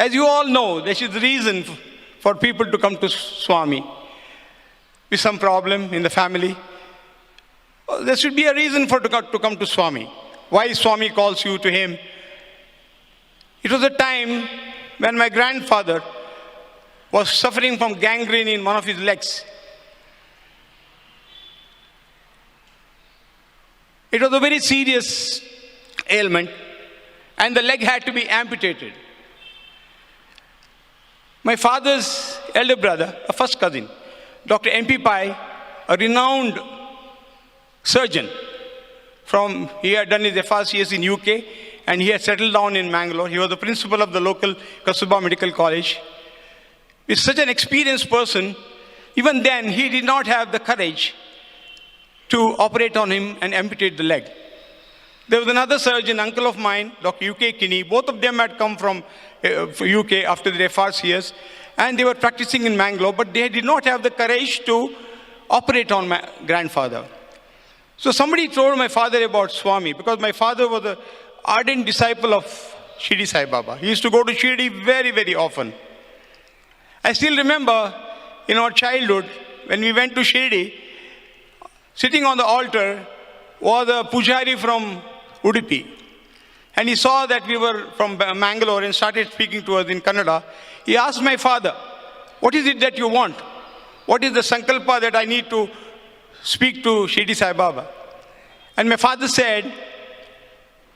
As you all know, there is reason for people to come to Swami. With some problem in the family, there should be a reason to come to Swami. Why Swami calls you to him? It was a time when my grandfather was suffering from gangrene in one of his legs. It was a very serious ailment, and the leg had to be amputated. My father's elder brother, a first cousin, Dr. M.P. Pai, a renowned surgeon, he had done his FRCS in UK, and he had settled down in Mangalore. He was the principal of the local Kasturba Medical College. With such an experienced person, even then he did not have the courage to operate on him and amputate the leg. There was another surgeon, uncle of mine, Dr. U.K. Kinney. Both of them had come from UK after their FRCS, and they were practicing in Mangalore, but they did not have the courage to operate on my grandfather. So somebody told my father about Swami, because my father was an ardent disciple of Shirdi Sai Baba. He used to go to Shirdi very, very often. I still remember in our childhood, when we went to Shirdi, sitting on the altar was a pujari from Udupi. And he saw that we were from Mangalore and started speaking to us in Kannada. He asked my father, "What is it that you want? What is the sankalpa that I need to speak to Shirdi Sai Baba?" And my father said,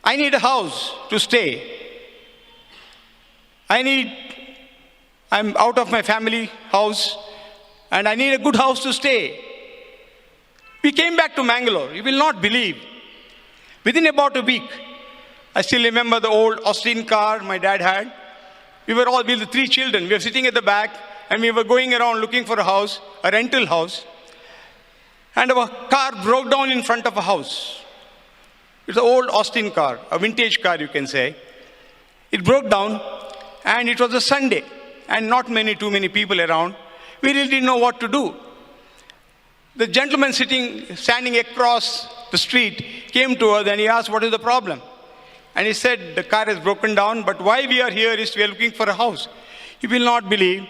"I need a house to stay. I'm out of my family house, and I need a good house to stay." We came back to Mangalore. You will not believe. Within about a week, I still remember the old Austin car my dad had. We were the three children. We were sitting at the back, and we were going around looking for a house, a rental house. And our car broke down in front of a house. It's an old Austin car, a vintage car, you can say. It broke down, and it was a Sunday, and not too many people around. We really didn't know what to do. The gentleman standing across the street came to us, and he asked, "What is the problem?" And he said, "The car is broken down, but why we are here is we are looking for a house." You will not believe.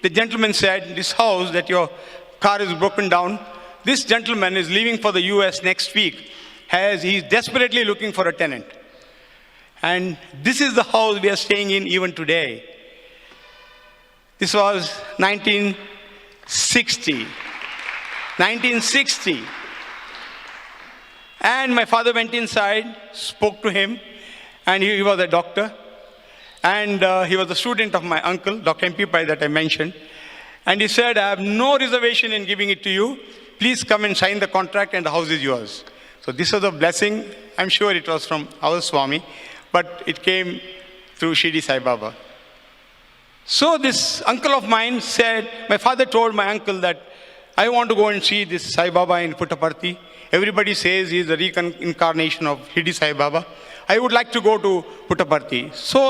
The gentleman said, "This house that your car is broken down, this gentleman is leaving for the US next week. He's desperately looking for a tenant. And this is the house we are staying in even today." This was 1960. 1960. And my father went inside, spoke to him, and he was a doctor. And he was a student of my uncle, Dr. M.P. Pai, that I mentioned. And he said, "I have no reservation in giving it to you. Please come and sign the contract, and the house is yours." So this was a blessing. I'm sure it was from our Swami, but it came through Shirdi Sai Baba. So this uncle of mine said, my father told my uncle that, "I want to go and see this Sai Baba in Puttaparthi. Everybody says he's the reincarnation of Shirdi Sai Baba. I would like to go to Puttaparthi." So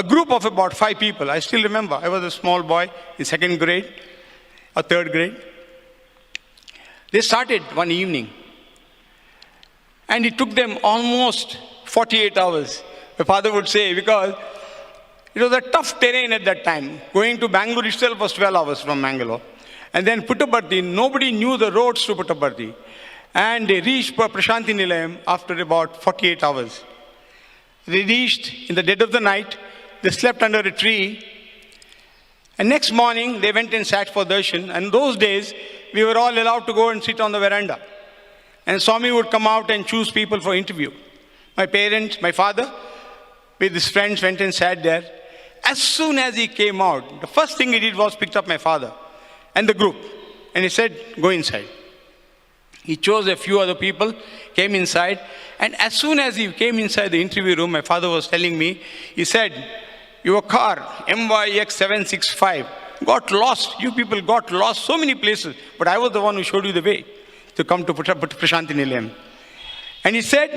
a group of about 5 people, I still remember, I was a small boy in 2nd grade or 3rd grade. They started one evening, and it took them almost 48 hours, my father would say, because it was a tough terrain at that time. Going to Bangalore itself was 12 hours from Mangalore. And then Puttaparthi, nobody knew the roads to Puttaparthi. And they reached Prashanti Nilayam after about 48 hours. They reached in the dead of the night. They slept under a tree. And next morning, they went and sat for darshan. And those days, we were all allowed to go and sit on the veranda. And Swami would come out and choose people for interview. My parents, my father, with his friends, went and sat there. As soon as he came out, the first thing he did was picked up my father and the group. And he said, "Go inside." He chose a few other people, came inside. And as soon as he came inside the interview room, my father was telling me, he said, "Your car, MYX 765, got lost. You people got lost so many places. But I was the one who showed you the way to come to Prashanti Nilayam." And he said,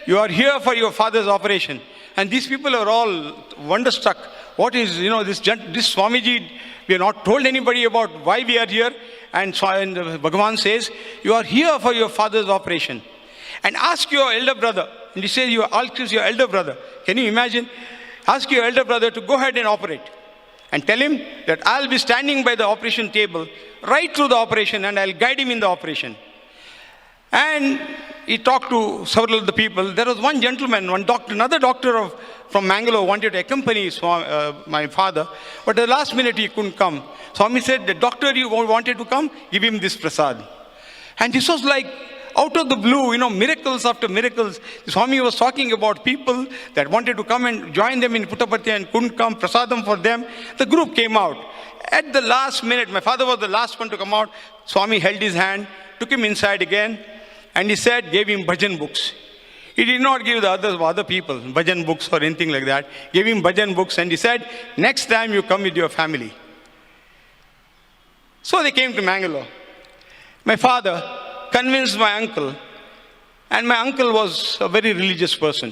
"You are here for your father's operation." And these people are all wonderstruck. What is, this Swamiji, we have not told anybody about why we are here. And Bhagavan says, "You are here for your father's operation. And ask your elder brother." And he says, "You ask your elder brother." Can you imagine? ask your elder brother to go ahead and operate. And tell him that I'll be standing by the operation table right through the operation and I'll guide him in the operation. And he talked to several of the people. There was one gentleman, another doctor from Mangalore wanted to accompany my father, but at the last minute he couldn't come. Swami said, the doctor you wanted to come, give him this prasad. And this was like out of the blue, miracles after miracles. Swami was talking about people that wanted to come and join them in Puttaparthi and couldn't come, prasadam for them. The group came out. At the last minute, my father was the last one to come out. Swami held his hand, took him inside again, and he said, gave him bhajan books. He did not give the other people bhajan books or anything like that. Gave him bhajan books and he said, next time you come with your family. So they came to Mangalore. My father convinced my uncle, and my uncle was a very religious person.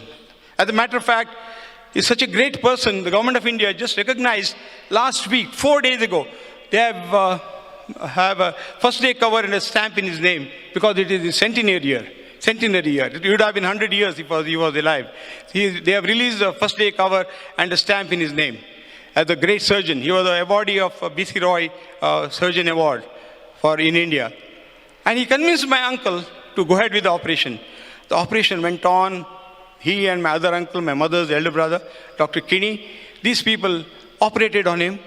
As a matter of fact, he's such a great person. The government of India just recognized last week, 4 days ago, they have a first day cover and a stamp in his name because it is his centenary year. It would have been 100 years if he was alive. They have released a first day cover and a stamp in his name as a great surgeon. He was the awardee of B.C. Roy Surgeon Award in India. And he convinced my uncle to go ahead with the operation. The operation went on. He and my other uncle, my mother's elder brother, Dr. Kinney, these people operated on him.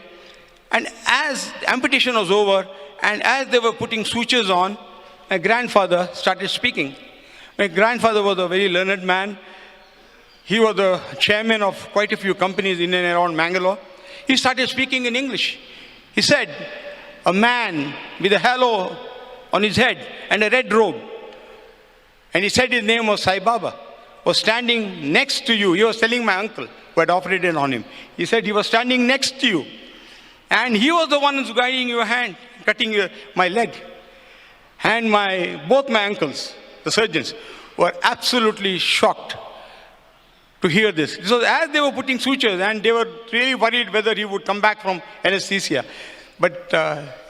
And as the amputation was over, and as they were putting sutures on, my grandfather started speaking. My grandfather was a very learned man. He was the chairman of quite a few companies in and around Mangalore. He started speaking in English. He said, a man with a halo on his head and a red robe, and he said his name was Sai Baba, was standing next to you. He was telling my uncle who had operated on him. He said he was standing next to you. And he was the one who's guiding your hand, cutting my leg. And both my uncles, the surgeons, were absolutely shocked to hear this. So as they were putting sutures, and they were really worried whether he would come back from anesthesia. But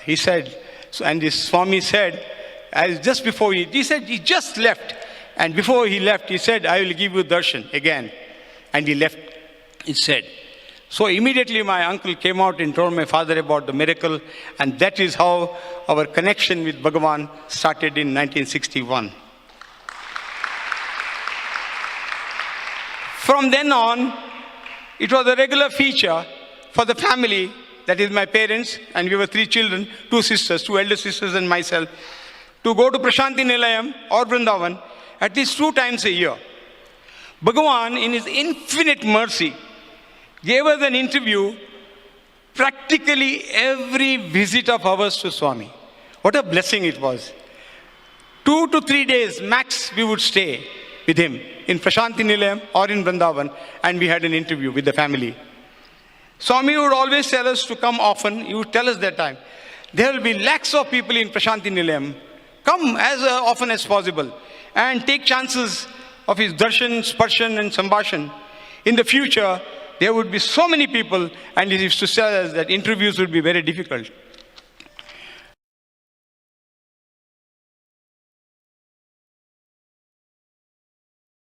he said, and this Swami said, just before he said he just left. And before he left, he said, I will give you darshan again. And he left, he said. So immediately my uncle came out and told my father about the miracle. And that is how our connection with Bhagavan started in 1961. From then on, it was a regular feature for the family, that is my parents, and we were 3 children, 2 sisters, 2 elder sisters and myself, to go to Prashanti Nilayam or Vrindavan at least 2 times a year. Bhagavan, in his infinite mercy, gave us an interview practically every visit of ours to Swami. What a blessing it was. 2 to 3 days max we would stay with him in Prashanti Nilayam or in Vrindavan, and we had an interview with the family. Swami would always tell us to come often. He would tell us that time, there will be lakhs of people in Prashanti Nilayam. Come as often as possible and take chances of his darshan, sparshan and sambhashan. In the future, there would be so many people, and he used to tell us that interviews would be very difficult.